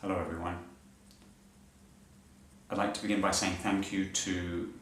Hello everyone. I'd like to begin by saying thank you to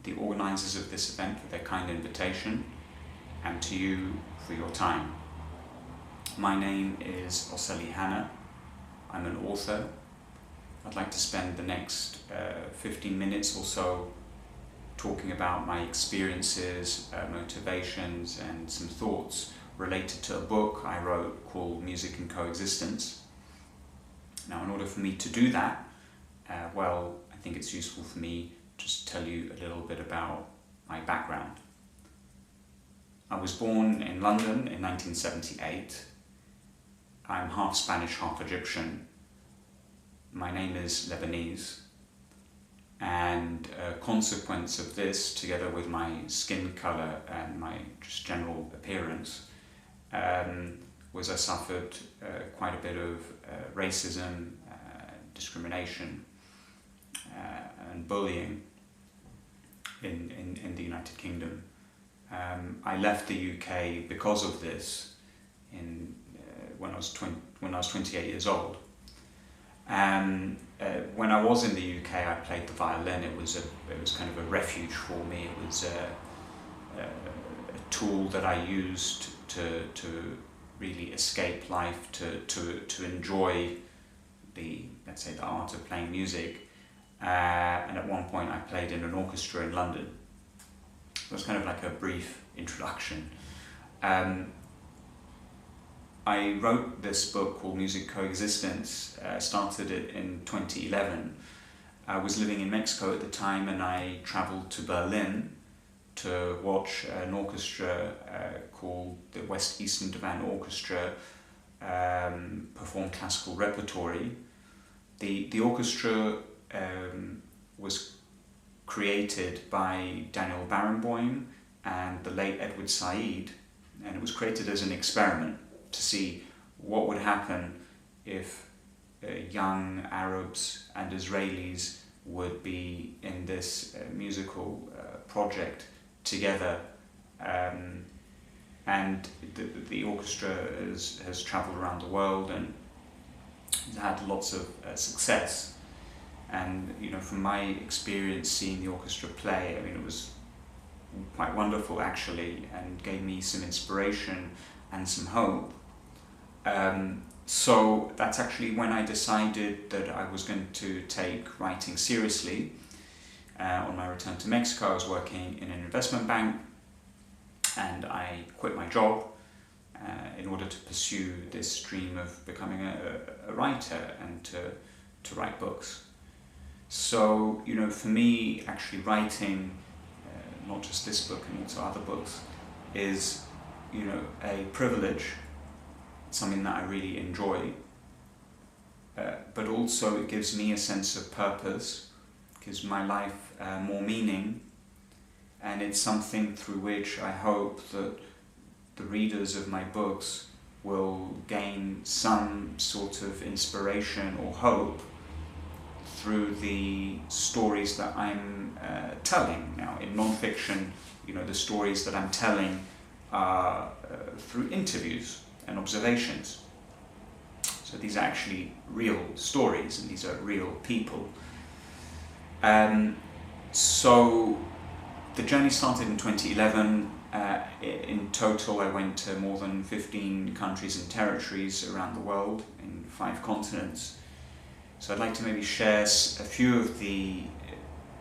the organisers of this event for their kind invitation and to you for your time. My name is Osseily Hannah. I'm an author. I'd like to spend the next 15 minutes or so talking about my experiences, motivations and some thoughts related to a book I wrote called Music and Coexistence. Now, in order for me to do that, I think it's useful for me just to tell you a little bit about my background. I was born in London in 1978. I'm half Spanish, half Egyptian. My name is Lebanese. And a consequence of this, together with my skin colour and my just general appearance, was I suffered quite a bit of racism, discrimination and bullying in the United Kingdom. I left the UK because of this when I was 28 years old. And when I was in the UK, I played the violin. It was kind of a refuge for me. It was a tool that I used to really escape life, to enjoy the art of playing music. And at one point I played in an orchestra in London. It was kind of like a brief introduction. I wrote this book called Music Coexistence, started it in 2011. I was living in Mexico at the time and I travelled to Berlin to watch an orchestra called the West Eastern Divan Orchestra perform classical repertory. The orchestra was created by Daniel Barenboim and the late Edward Said, and it was created as an experiment to see what would happen if young Arabs and Israelis would be in this musical project together. And the orchestra has travelled around the world and has had lots of success. And from my experience seeing the orchestra play, it was quite wonderful actually, and gave me some inspiration and some hope. So that's actually when I decided that I was going to take writing seriously. On my return to Mexico, I was working in an investment bank and I quit my job in order to pursue this dream of becoming a writer and to write books. So, for me, actually writing, not just this book and also other books, is, a privilege, something that I really enjoy, but also it gives me a sense of purpose, gives my life more meaning, and it's something through which I hope that the readers of my books will gain some sort of inspiration or hope through the stories that I'm telling. Now, in non-fiction, the stories that I'm telling are through interviews and observations. So these are actually real stories and these are real people. So the journey started in 2011. In total, I went to more than 15 countries and territories around the world in 5 continents. So I'd like to maybe share a few of the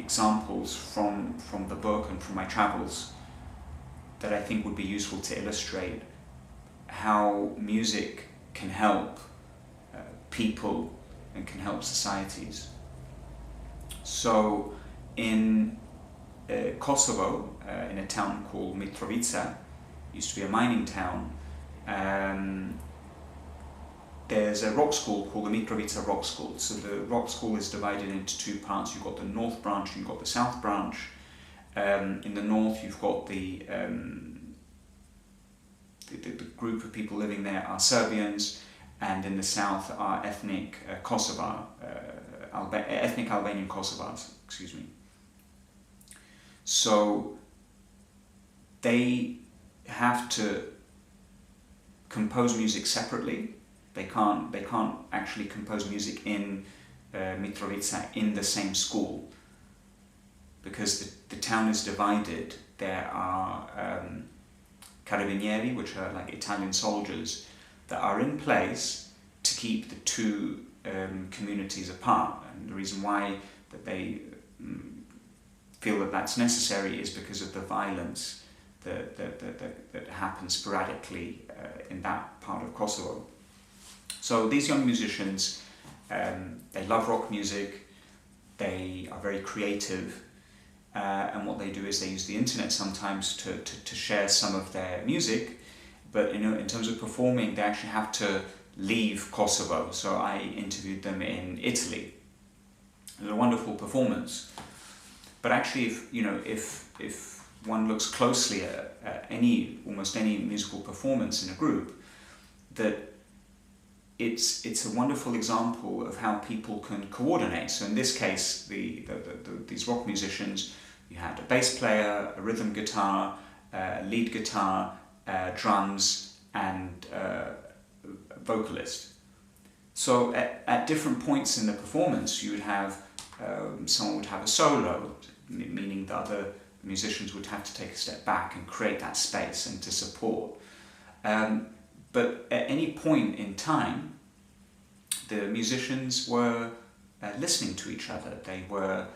examples from the book and from my travels that I think would be useful to illustrate how music can help people and can help societies. So in Kosovo, in a town called Mitrovica, used to be a mining town, there's a rock school called the Mitrovica Rock School. So the rock school is divided into 2 parts. You've got the north branch and you've got the south branch. In the north you've got the group of people living there are Serbians, and in the south are ethnic ethnic Albanian Kosovars, excuse me. So they have to compose music separately They can't actually compose music in Mitrovica in the same school, because the town is divided. There are carabinieri, which are like Italian soldiers, that are in place to keep the two communities apart. And the reason why that they feel that that's necessary is because of the violence that happens sporadically in that part of Kosovo. So these young musicians, they love rock music, they are very creative, and what they do is they use the internet sometimes to share some of their music, but in terms of performing, they actually have to leave Kosovo. So I interviewed them in Italy. It was a wonderful performance. But actually, if one looks closely at almost any musical performance in a group, that it's a wonderful example of how people can coordinate. So in this case, these rock musicians, you had a bass player, a rhythm guitar, lead guitar, drums, and vocalist. So at different points in the performance, you would have someone would have a solo, meaning the other musicians would have to take a step back and create that space and to support. But at any point in time, the musicians were listening to each other, they were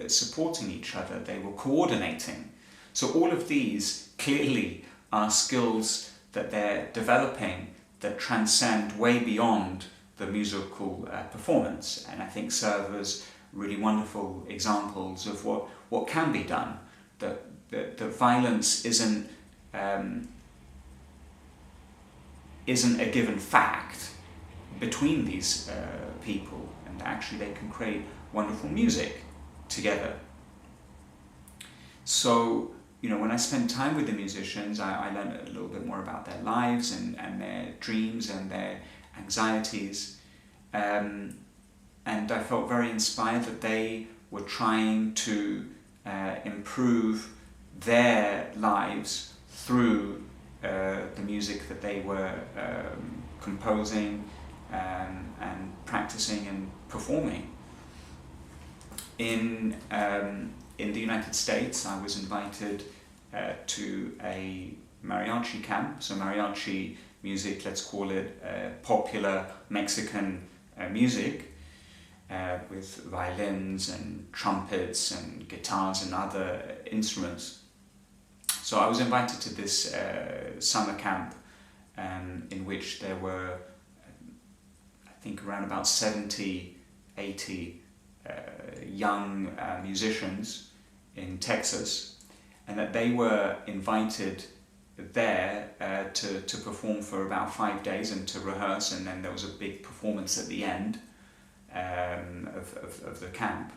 supporting each other, they were coordinating. So all of these clearly are skills that they're developing that transcend way beyond the musical performance, and I think serve as really wonderful examples of what can be done. That violence isn't a given fact between these people, and actually they can create wonderful music together. So, when I spent time with the musicians, I learned a little bit more about their lives and their dreams and their anxieties. And I felt very inspired that they were trying to improve their lives through the music that they were composing and practicing and performing. In the United States, I was invited to a Mariachi Camp. So mariachi music, let's call it popular Mexican music, with violins and trumpets and guitars and other instruments. So I was invited to this summer camp in which there were, I think, around about 70, 80 young musicians in Texas, and that they were invited there to perform for about 5 days and to rehearse, and then there was a big performance at the end of the camp.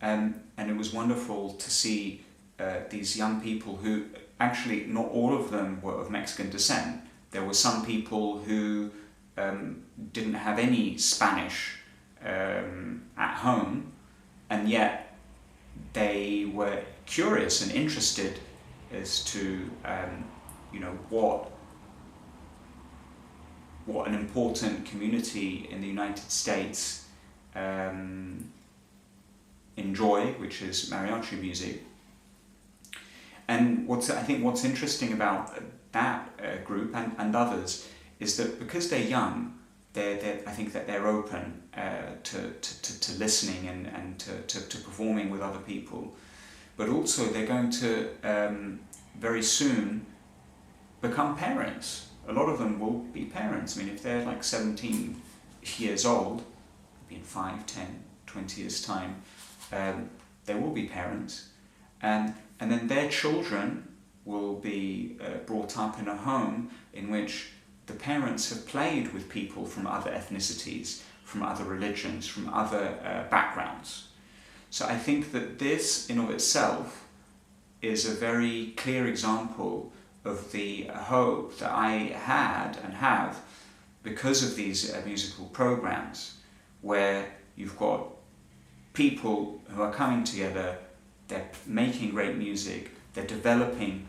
And it was wonderful to see these young people who, actually not all of them were of Mexican descent. There were some people who didn't have any Spanish at home, and yet they were curious and interested as to what an important community in the United States enjoy, which is mariachi music. And I think what's interesting about that group and others is that because they're young, I think that they're open to listening and to performing with other people, but also they're going to very soon become parents. A lot of them will be parents. I mean, if they're like 17 years old, maybe in 5, 10, 20 years' time, they will be parents, and then their children will be brought up in a home in which the parents have played with people from other ethnicities, from other religions, from other backgrounds. So I think that this in of itself is a very clear example of the hope that I had and have because of these musical programs, where you've got people who are coming together, they're making great music, they're developing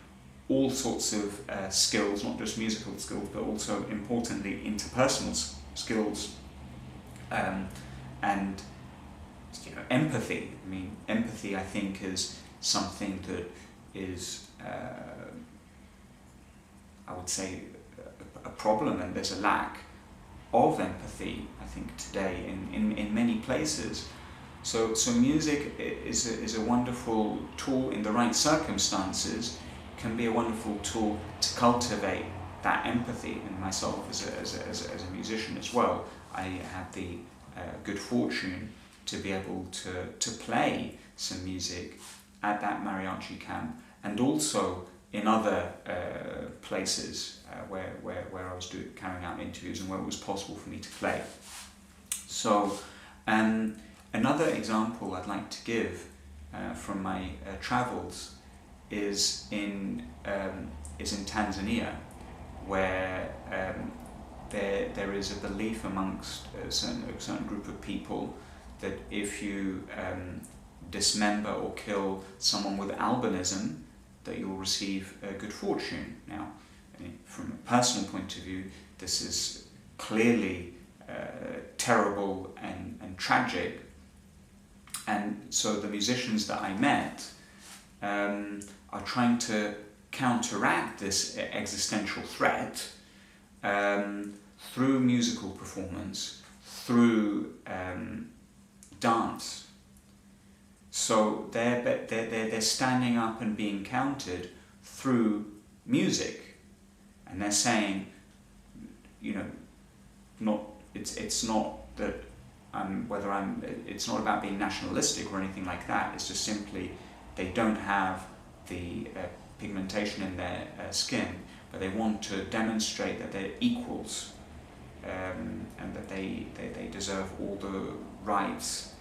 all sorts of skills, not just musical skills, but also importantly interpersonal skills, and empathy. I mean, empathy, I think, is something that is, I would say, a problem, and there's a lack of empathy, I think, today in many places. So music is a wonderful tool in the right circumstances, can be a wonderful tool to cultivate that empathy. And myself as a musician as well, I had the good fortune to be able to play some music at that Mariachi Camp, and also in other places where I was carrying out interviews and where it was possible for me to play. So another example I'd like to give from my travels is in Tanzania, where there is a belief amongst a certain group of people that if you dismember or kill someone with albinism, that you'll receive good fortune. Now, from a personal point of view, this is clearly terrible and tragic. And so the musicians that I met are trying to counteract this existential threat through musical performance, through dance. So they're standing up and being counted through music, and they're saying, it's not that it's not about being nationalistic or anything like that. It's just simply they don't have the pigmentation in their skin, but they want to demonstrate that they're equals, and that they deserve all the rights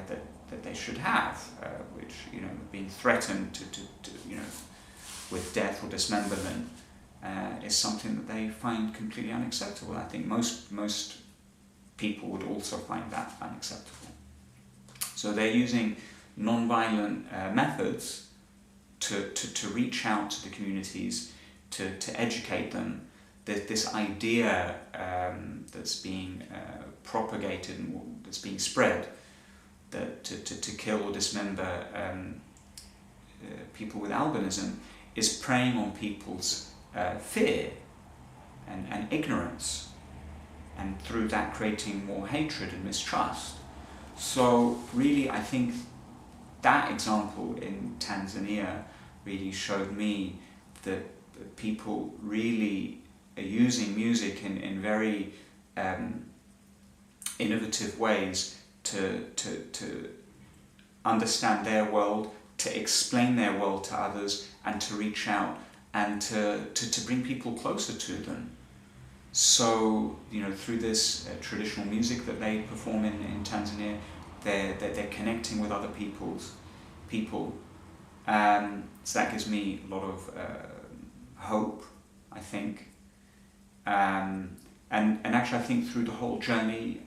that they should have, which being threatened to with death or dismemberment is something that they find completely unacceptable. I think most people would also find that unacceptable. So they're using non-violent methods to reach out to the communities, to educate them that this idea that's being propagated and that's being spread, that to kill or dismember people with albinism is preying on people's fear and ignorance, and through that creating more hatred and mistrust. So really, I think that example in Tanzania really showed me that people really are using music in very innovative ways to understand their world, to explain their world to others, and to reach out and to bring people closer to them. So, through this traditional music that they perform in Tanzania, they're connecting with other people. So that gives me a lot of hope, I think. And actually, I think through the whole journey,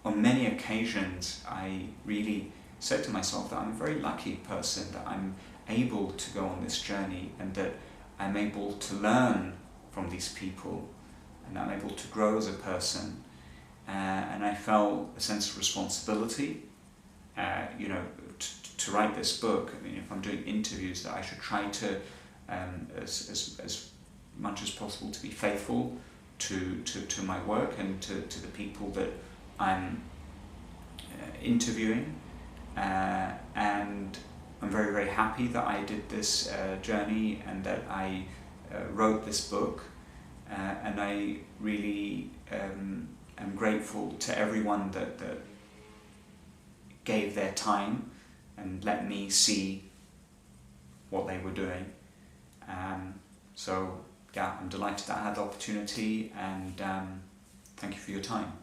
on many occasions, I really said to myself that I'm a very lucky person, that I'm able to go on this journey, and that I'm able to learn from these people, and I'm able to grow as a person. And I felt a sense of responsibility, to write this book. I mean, if I'm doing interviews, that I should try to, as much as possible, to be faithful to my work and to the people that I'm interviewing. And I'm very, very happy that I did this journey and that I wrote this book. And I really am grateful to everyone that gave their time and let me see what they were doing. So yeah, I'm delighted that I had the opportunity, and thank you for your time.